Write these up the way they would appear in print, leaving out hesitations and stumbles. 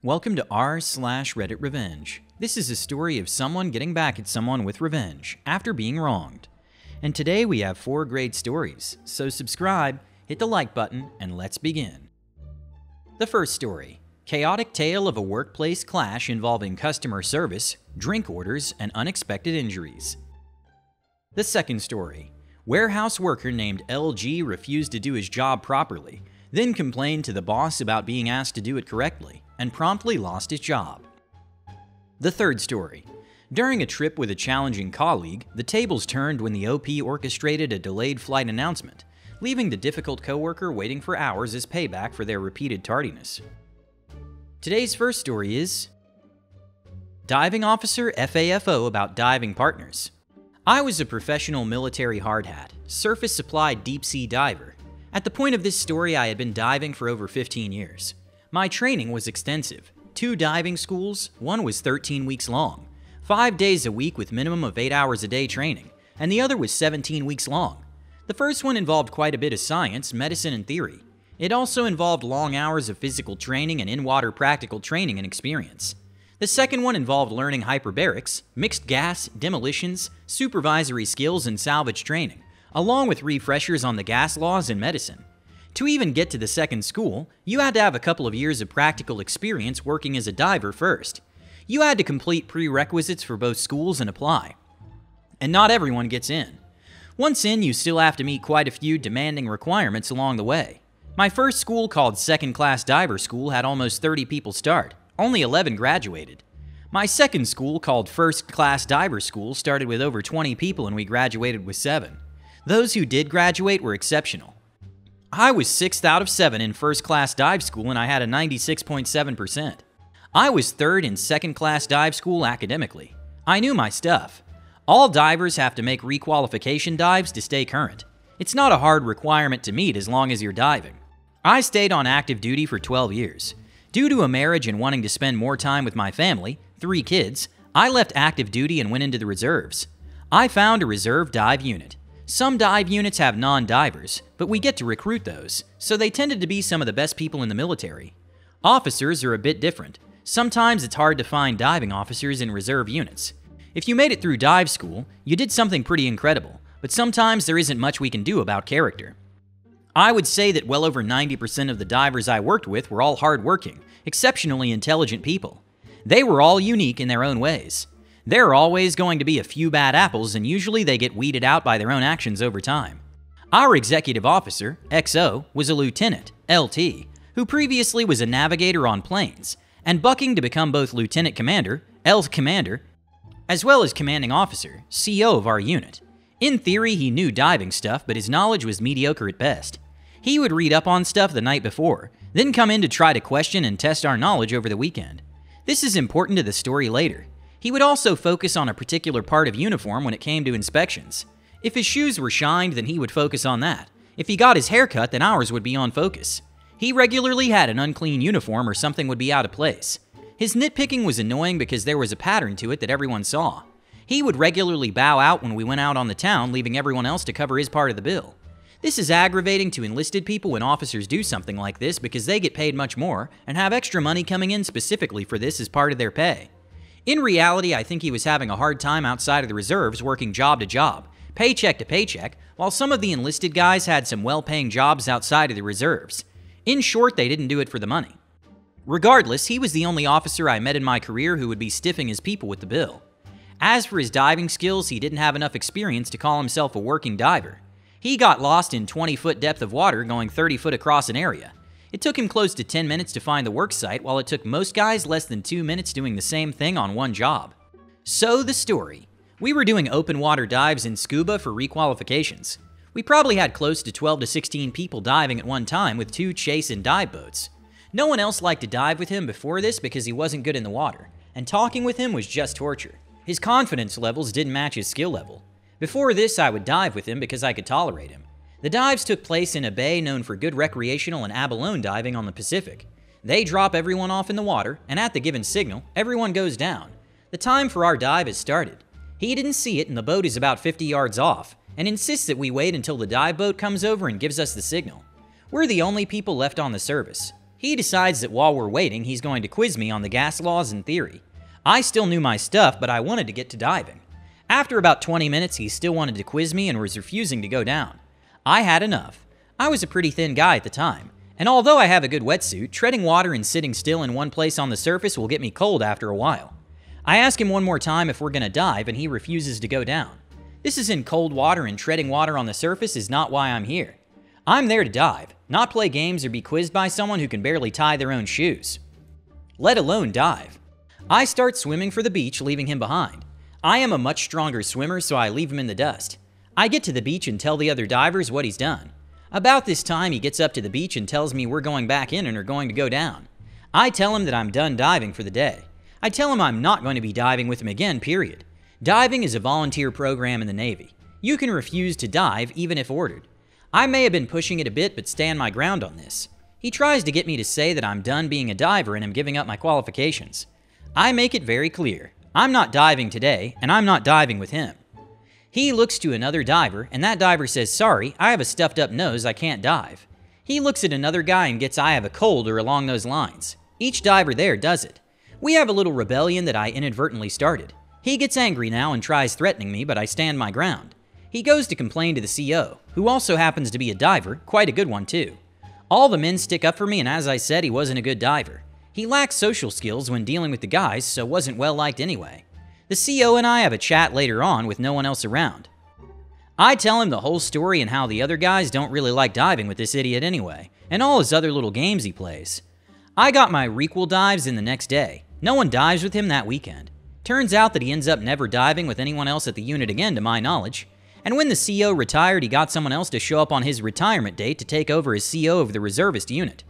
Welcome to r/RedditRevenge. This is a story of someone getting back at someone with revenge after being wronged. And today we have 4 great stories, so subscribe, hit the like button, and let's begin. The first story: chaotic tale of a workplace clash involving customer service, drink orders, and unexpected injuries. The second story: warehouse worker named LG refused to do his job properly, then complained to the boss about being asked to do it correctly, and promptly lost his job. The third story: during a trip with a challenging colleague, the tables turned when the OP orchestrated a delayed flight announcement, leaving the difficult coworker waiting for hours as payback for their repeated tardiness. Today's first story is Diving Officer FAFO about diving partners. I was a professional military hard hat, surface supplied deep sea diver. At the point of this story, I had been diving for over 15 years. My training was extensive. 2 diving schools, one was 13 weeks long, 5 days a week with minimum of 8 hours a day training, and the other was 17 weeks long. The first one involved quite a bit of science, medicine, and theory. It also involved long hours of physical training and in-water practical training and experience. The second one involved learning hyperbarics, mixed gas, demolitions, supervisory skills, and salvage training, along with refreshers on the gas laws and medicine. To even get to the second school, you had to have a couple of years of practical experience working as a diver first. You had to complete prerequisites for both schools and apply. And not everyone gets in. Once in, you still have to meet quite a few demanding requirements along the way. My first school, called Second Class Diver School, had almost 30 people start. Only 11 graduated. My second school, called First Class Diver School, started with over 20 people and we graduated with 7. Those who did graduate were exceptional. I was 6th out of 7 in First Class Dive School and I had a 96.7%. I was 3rd in Second Class Dive School academically. I knew my stuff. All divers have to make requalification dives to stay current. It's not a hard requirement to meet as long as you're diving. I stayed on active duty for 12 years. Due to a marriage and wanting to spend more time with my family, 3 kids, I left active duty and went into the reserves. I found a reserve dive unit. Some dive units have non-divers, but we get to recruit those, so they tended to be some of the best people in the military. Officers are a bit different. Sometimes it's hard to find diving officers in reserve units. If you made it through dive school, you did something pretty incredible, but sometimes there isn't much we can do about character. I would say that well over 90% of the divers I worked with were all hardworking, exceptionally intelligent people. They were all unique in their own ways. There are always going to be a few bad apples, and usually they get weeded out by their own actions over time. Our executive officer, XO, was a lieutenant, LT, who previously was a navigator on planes, and bucking to become both lieutenant commander, L commander, as well as commanding officer, CO of our unit. In theory, he knew diving stuff, but his knowledge was mediocre at best. He would read up on stuff the night before, then come in to try to question and test our knowledge over the weekend. This is important to the story later. He would also focus on a particular part of uniform when it came to inspections. If his shoes were shined, then he would focus on that. If he got his hair cut, then ours would be on focus. He regularly had an unclean uniform or something would be out of place. His nitpicking was annoying because there was a pattern to it that everyone saw. He would regularly bow out when we went out on the town, leaving everyone else to cover his part of the bill. This is aggravating to enlisted people when officers do something like this because they get paid much more and have extra money coming in specifically for this as part of their pay. In reality, I think he was having a hard time outside of the reserves working job to job, paycheck to paycheck, while some of the enlisted guys had some well-paying jobs outside of the reserves. In short, they didn't do it for the money. Regardless, he was the only officer I met in my career who would be stiffing his people with the bill. As for his diving skills, he didn't have enough experience to call himself a working diver. He got lost in 20-foot depth of water going 30 foot across an area. It took him close to 10 minutes to find the work site, while it took most guys less than 2 minutes doing the same thing on one job. So the story. We were doing open water dives in scuba for requalifications. We probably had close to 12 to 16 people diving at one time with 2 chase and dive boats. No one else liked to dive with him before this because he wasn't good in the water, and talking with him was just torture. His confidence levels didn't match his skill level. Before this, I would dive with him because I could tolerate him. The dives took place in a bay known for good recreational and abalone diving on the Pacific. They drop everyone off in the water, and at the given signal, everyone goes down. The time for our dive has started. He didn't see it, and the boat is about 50 yards off, and insists that we wait until the dive boat comes over and gives us the signal. We're the only people left on the service. He decides that while we're waiting, he's going to quiz me on the gas laws and theory. I still knew my stuff, but I wanted to get to diving. After about 20 minutes, he still wanted to quiz me and was refusing to go down. I had enough. I was a pretty thin guy at the time, and although I have a good wetsuit, treading water and sitting still in one place on the surface will get me cold after a while. I ask him one more time if we're going to dive, and he refuses to go down. This is in cold water, and treading water on the surface is not why I'm here. I'm there to dive, not play games or be quizzed by someone who can barely tie their own shoes, let alone dive. I start swimming for the beach, leaving him behind. I am a much stronger swimmer, so I leave him in the dust. I get to the beach and tell the other divers what he's done. About this time, he gets up to the beach and tells me we're going back in and are going to go down. I tell him that I'm done diving for the day. I tell him I'm not going to be diving with him again, period. Diving is a volunteer program in the Navy. You can refuse to dive even if ordered. I may have been pushing it a bit, but stand my ground on this. He tries to get me to say that I'm done being a diver and am giving up my qualifications. I make it very clear. I'm not diving today, and I'm not diving with him. He looks to another diver, and that diver says, "Sorry, I have a stuffed up nose, I can't dive." He looks at another guy and gets, "I have a cold," or along those lines. Each diver there does it. We have a little rebellion that I inadvertently started. He gets angry now and tries threatening me, but I stand my ground. He goes to complain to the CO, who also happens to be a diver, quite a good one too. All the men stick up for me, and as I said, he wasn't a good diver. He lacks social skills when dealing with the guys, so wasn't well liked anyway. The CO and I have a chat later on with no one else around. I tell him the whole story and how the other guys don't really like diving with this idiot anyway, and all his other little games he plays. I got my requel dives in the next day. No one dives with him that weekend. Turns out that he ends up never diving with anyone else at the unit again to my knowledge. And when the CO retired, he got someone else to show up on his retirement date to take over as CO of the reservist unit.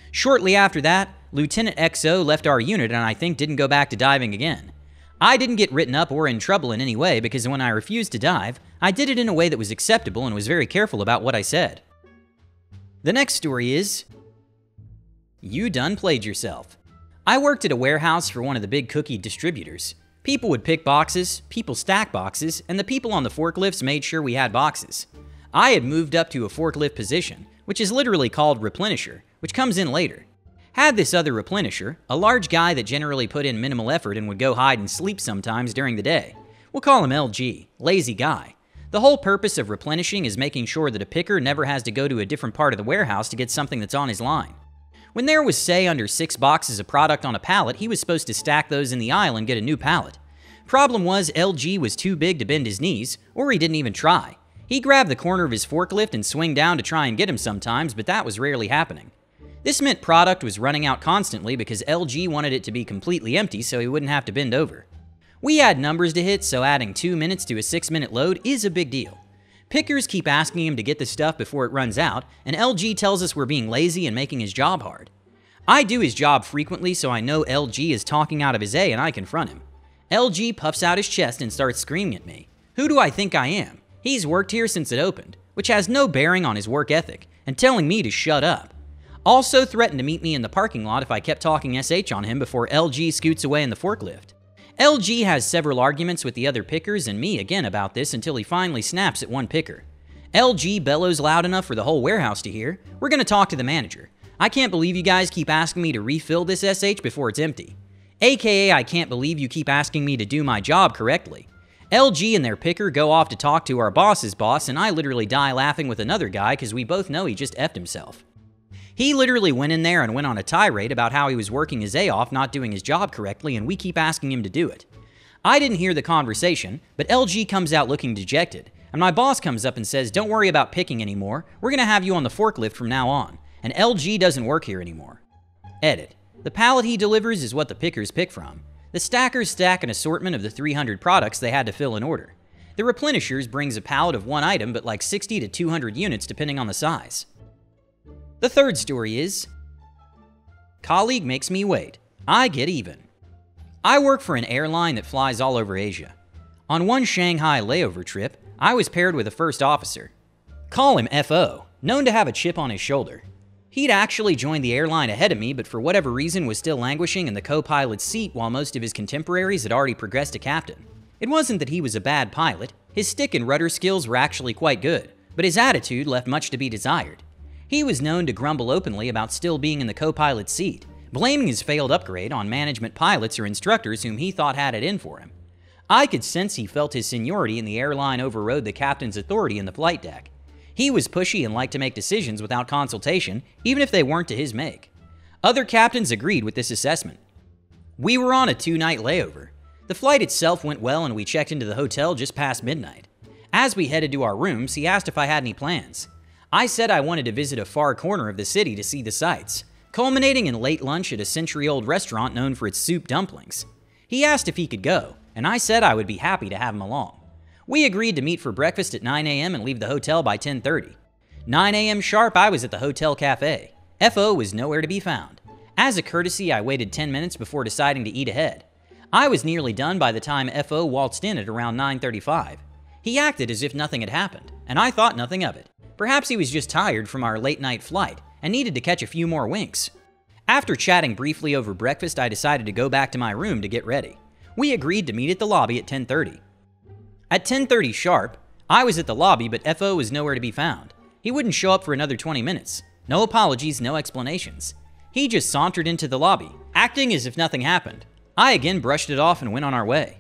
Shortly after that, Lieutenant XO left our unit and I think didn't go back to diving again. I didn't get written up or in trouble in any way because when I refused to dive, I did it in a way that was acceptable and was very careful about what I said. The next story is, you done played yourself. I worked at a warehouse for one of the big cookie distributors. People would pick boxes, people stack boxes, and the people on the forklifts made sure we had boxes. I had moved up to a forklift position, which is literally called replenisher, which comes in later. Had this other replenisher, a large guy that generally put in minimal effort and would go hide and sleep sometimes during the day. We'll call him LG, lazy guy. The whole purpose of replenishing is making sure that a picker never has to go to a different part of the warehouse to get something that's on his line. When there was, say, under 6 boxes of product on a pallet, he was supposed to stack those in the aisle and get a new pallet. Problem was, LG was too big to bend his knees, or he didn't even try. He grabbed the corner of his forklift and swing down to try and get him sometimes, but that was rarely happening. This meant product was running out constantly because LG wanted it to be completely empty so he wouldn't have to bend over. We had numbers to hit, so adding 2 minutes to a 6-minute load is a big deal. Pickers keep asking him to get the stuff before it runs out, and LG tells us we're being lazy and making his job hard. I do his job frequently, so I know LG is talking out of his A and I confront him. LG puffs out his chest and starts screaming at me. Who do I think I am? He's worked here since it opened, which has no bearing on his work ethic, and telling me to shut up. Also threatened to meet me in the parking lot if I kept talking SH on him before LG scoots away in the forklift. LG has several arguments with the other pickers and me again about this until he finally snaps at one picker. LG bellows loud enough for the whole warehouse to hear, "We're gonna talk to the manager. I can't believe you guys keep asking me to refill this SH before it's empty. AKA, I can't believe you keep asking me to do my job correctly." LG and their picker go off to talk to our boss's boss, and I literally die laughing with another guy because we both know he just effed himself. He literally went in there and went on a tirade about how he was working his A off not doing his job correctly, and we keep asking him to do it. I didn't hear the conversation, but LG comes out looking dejected, and my boss comes up and says, "Don't worry about picking anymore, we're gonna have you on the forklift from now on, and LG doesn't work here anymore." Edit. The pallet he delivers is what the pickers pick from. The stackers stack an assortment of the 300 products they had to fill in order. The replenishers brings a pallet of one item, but like 60 to 200 units depending on the size. The third story is, colleague makes me wait. I get even. I work for an airline that flies all over Asia. On one Shanghai layover trip, I was paired with a first officer. Call him FO, known to have a chip on his shoulder. He'd actually joined the airline ahead of me, but for whatever reason was still languishing in the co-pilot's seat while most of his contemporaries had already progressed to captain. It wasn't that he was a bad pilot. His stick and rudder skills were actually quite good, but his attitude left much to be desired. He was known to grumble openly about still being in the co-pilot's seat, blaming his failed upgrade on management pilots or instructors whom he thought had it in for him. I could sense he felt his seniority in the airline overrode the captain's authority in the flight deck. He was pushy and liked to make decisions without consultation, even if they weren't to his make. Other captains agreed with this assessment. We were on a 2-night layover. The flight itself went well and we checked into the hotel just past midnight. As we headed to our rooms, he asked if I had any plans. I said I wanted to visit a far corner of the city to see the sights, culminating in late lunch at a century-old restaurant known for its soup dumplings. He asked if he could go, and I said I would be happy to have him along. We agreed to meet for breakfast at 9 a.m. and leave the hotel by 10:30. 9 a.m. sharp, I was at the hotel cafe. FO was nowhere to be found. As a courtesy, I waited 10 minutes before deciding to eat ahead. I was nearly done by the time FO waltzed in at around 9:35. He acted as if nothing had happened, and I thought nothing of it. Perhaps he was just tired from our late-night flight and needed to catch a few more winks. After chatting briefly over breakfast, I decided to go back to my room to get ready. We agreed to meet at the lobby at 10:30. At 10:30 sharp, I was at the lobby, but FO was nowhere to be found. He wouldn't show up for another 20 minutes. No apologies, no explanations. He just sauntered into the lobby, acting as if nothing happened. I again brushed it off and went on our way.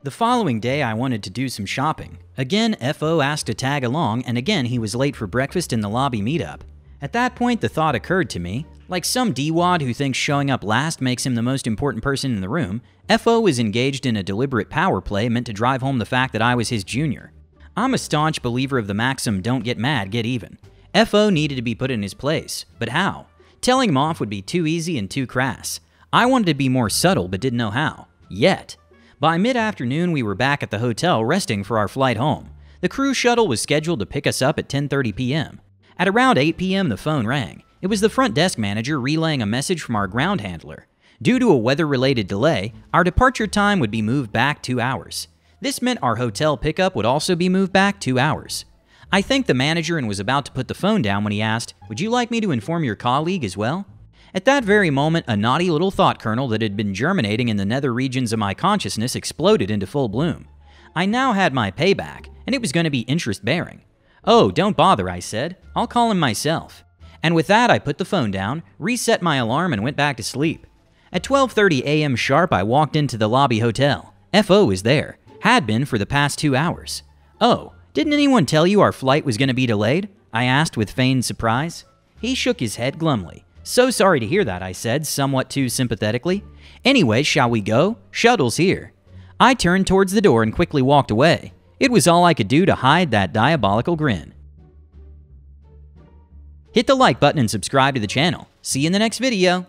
The following day, I wanted to do some shopping. Again, FO asked to tag along, and again, he was late for breakfast in the lobby meetup. At that point, the thought occurred to me, like some D-wad who thinks showing up last makes him the most important person in the room, FO was engaged in a deliberate power play meant to drive home the fact that I was his junior. I'm a staunch believer of the maxim, don't get mad, get even. FO needed to be put in his place, but how? Telling him off would be too easy and too crass. I wanted to be more subtle, but didn't know how. Yet. By mid-afternoon, we were back at the hotel resting for our flight home. The crew shuttle was scheduled to pick us up at 10:30 p.m. At around 8 p.m., the phone rang. It was the front desk manager relaying a message from our ground handler. Due to a weather-related delay, our departure time would be moved back 2 hours. This meant our hotel pickup would also be moved back 2 hours. I thanked the manager and was about to put the phone down when he asked, "Would you like me to inform your colleague as well?" At that very moment, a naughty little thought kernel that had been germinating in the nether regions of my consciousness exploded into full bloom. I now had my payback, and it was going to be interest-bearing. "Oh, don't bother," I said. "I'll call him myself." And with that, I put the phone down, reset my alarm, and went back to sleep. At 12:30 a.m. sharp, I walked into the lobby hotel. FO was there. Had been for the past 2 hours. "Oh, didn't anyone tell you our flight was going to be delayed?" I asked with feigned surprise. He shook his head glumly. "So sorry to hear that," I said, somewhat too sympathetically. "Anyway, shall we go? Shuttle's here." I turned towards the door and quickly walked away. It was all I could do to hide that diabolical grin. Hit the like button and subscribe to the channel. See you in the next video.